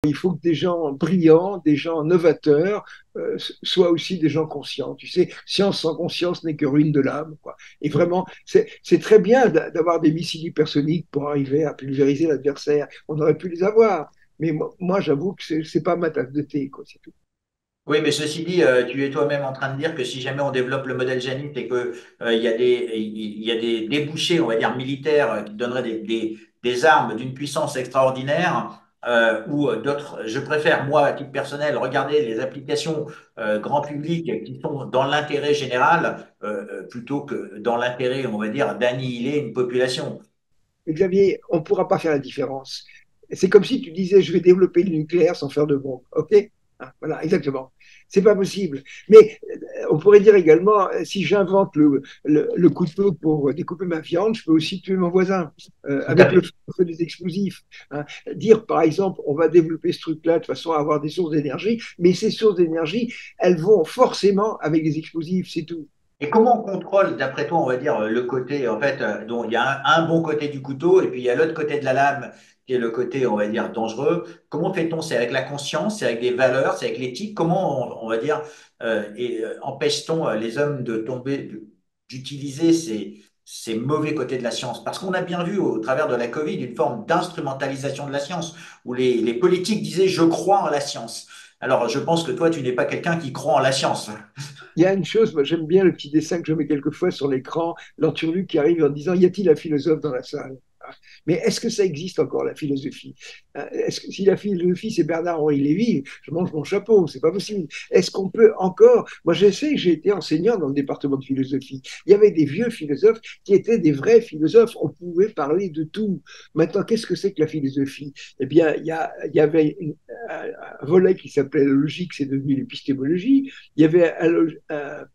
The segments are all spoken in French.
Il faut que des gens brillants, des gens novateurs, soient aussi des gens conscients. Tu sais, science sans conscience n'est que ruine de l'âme, quoi. Et vraiment, c'est très bien d'avoir des missiles hypersoniques pour arriver à pulvériser l'adversaire. On aurait pu les avoir. Mais moi j'avoue que c'est pas ma tasse de thé, quoi, c'est tout. Oui, mais ceci dit, tu es toi-même en train de dire que si jamais on développe le modèle Janit et que il y a des débouchés, on va dire militaires, qui donneraient des armes d'une puissance extraordinaire, ou d'autres, je préfère moi, à titre personnel, regarder les applications grand public qui sont dans l'intérêt général, plutôt que dans l'intérêt, on va dire, d'annihiler une population. Mais Xavier, on ne pourra pas faire la différence. C'est comme si tu disais, je vais développer le nucléaire sans faire de bombe. OK? Ah, voilà, exactement. C'est pas possible. Mais on pourrait dire également, si j'invente le couteau pour découper ma viande, je peux aussi tuer mon voisin Tout à avec le fait. feu des explosifs. Hein. Dire, par exemple, on va développer ce truc-là de façon à avoir des sources d'énergie, mais ces sources d'énergie, elles vont forcément avec des explosifs, c'est tout. Et comment on contrôle, d'après toi, on va dire, le côté, en fait, dont il y a un bon côté du couteau et puis il y a l'autre côté de la lame qui est le côté, on va dire, dangereux. Comment fait-on? C'est avec la conscience, c'est avec des valeurs, c'est avec l'éthique. Comment, on va dire, empêche-t-on les hommes de tomber, d'utiliser ces mauvais côtés de la science? Parce qu'on a bien vu au travers de la Covid une forme d'instrumentalisation de la science, où les politiques disaient, je crois en la science. Alors, je pense que toi, tu n'es pas quelqu'un qui croit en la science. Il y a une chose, moi j'aime bien le petit dessin que je mets quelquefois sur l'écran, l'enturlu qui arrive en disant, y a-t-il un philosophe dans la salle? Mais est-ce que ça existe encore, la philosophie? Est-ce que si la philosophie, c'est Bernard-Henri Lévy, je mange mon chapeau, c'est pas possible. Est-ce qu'on peut encore... Moi, je sais que j'ai été enseignant dans le département de philosophie. Il y avait des vieux philosophes qui étaient des vrais philosophes. On pouvait parler de tout. Maintenant, qu'est-ce que c'est que la philosophie? Eh bien, il y avait un volet qui s'appelait la logique, c'est devenu l'épistémologie. Il y avait un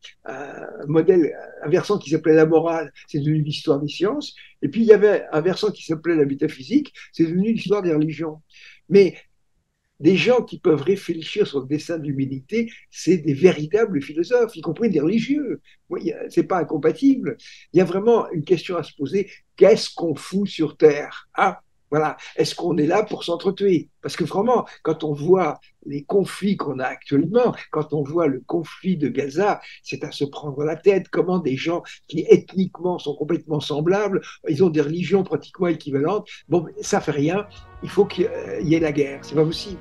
modèle, un versant qui s'appelait la morale, c'est devenu l'histoire des sciences. Et puis, il y avait un versant qui s'appelait la métaphysique, c'est devenu l'histoire des religions. Mais des gens qui peuvent réfléchir sur le dessin de l'humanité, c'est des véritables philosophes, y compris des religieux. Oui, c'est pas incompatible. Il y a vraiment une question à se poser. Qu'est-ce qu'on fout sur Terre? Ah, voilà. Est-ce qu'on est là pour s'entretuer? Parce que vraiment, quand on voit les conflits qu'on a actuellement, quand on voit le conflit de Gaza, c'est à se prendre la tête. Comment des gens qui ethniquement sont complètement semblables, ils ont des religions pratiquement équivalentes. Bon, ça fait rien. Il faut qu'il y ait la guerre. C'est pas possible.